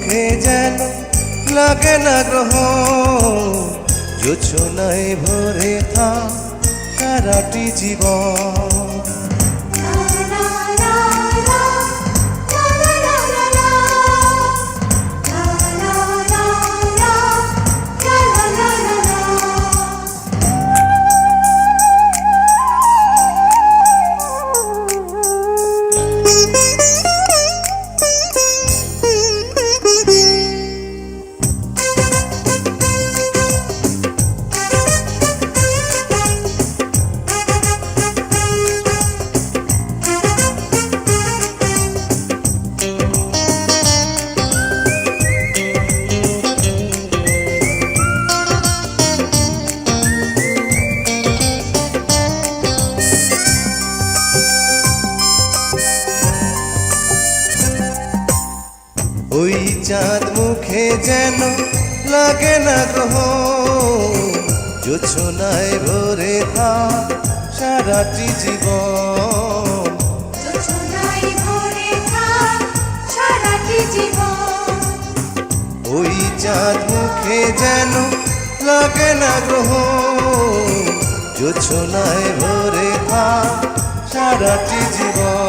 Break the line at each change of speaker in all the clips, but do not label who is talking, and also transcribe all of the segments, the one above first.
মুখে যেন লাগে না গ্রহ, জোছনায় ভরে থাক সারাটি জীবন। ওই চাঁদ মুখে যেন লাগে না গ্রহ, জোছনায় ভরে থাক সারাটি জীবন। ওই চাঁদ মুখে যেন লাগে না গ্রহ, জোছনায় ভরে থাক সারাটি জীবন।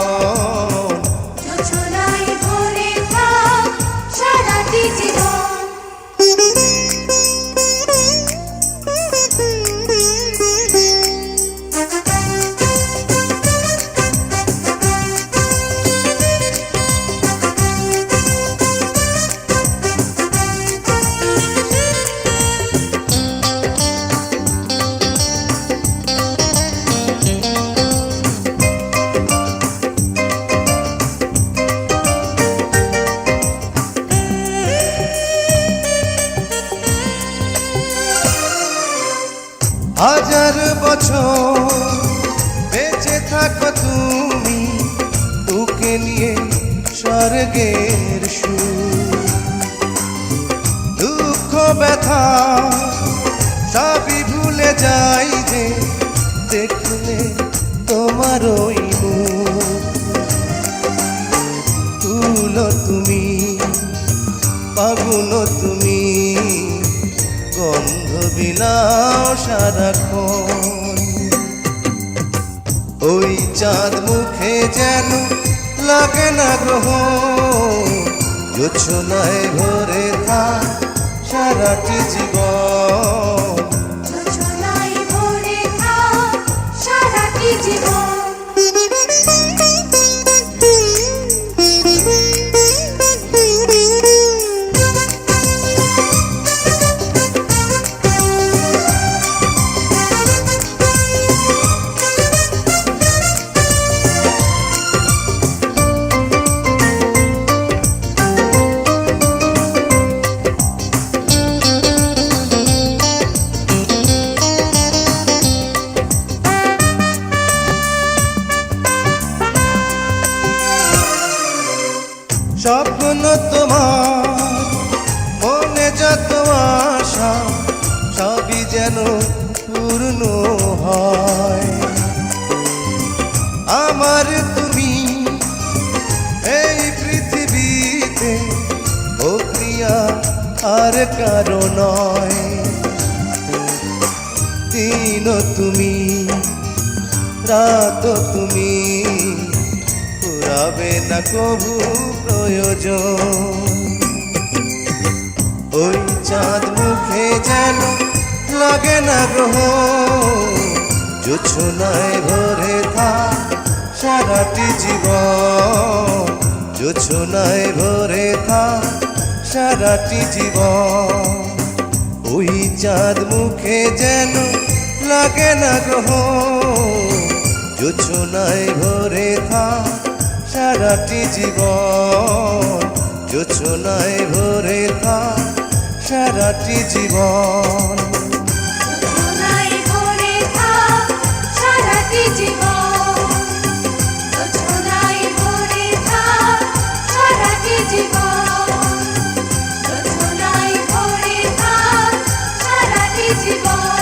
হাজার বছর বেঁচে থাকো তুমি, তোকে নিয়ে স্বর্গের সুর। দুঃখ ব্যথা সবই ভুলে যাই যে দেখলে তোমার ওই মুখ। তুলো তুমি, পাগুলো তুমি, গন্ধ বিলাও সারাক্ষণ। ওই চাঁদ মুখে যেন লাগে না গ্রহ, জোছনায় ভরে থাক সারাটি জীবন। স্বপ্ন তোমার মনে যত আশা সবই যেন পূর্ণ হয়। আমার তুমি এই পৃথিবীতে, ও প্রিয়া আর কারো নয়। দিন তুমি, রাত তুমি, ফুরাবে না কবু প্রয়োজন। ওই চাঁদ মুখে যেন লাগে না গ্রহ, জোছনায় ভরে থাক সারাটি জীবন। জোছনায় ভরে থাক সারাটি জীবন। ওই চাঁদ মুখে যেন লাগে না গ্রহ, জোছনায় ভরে থাক সারাটি জীবন। জোছনায় ভরে থাক সারাটি জীবন।
জীবন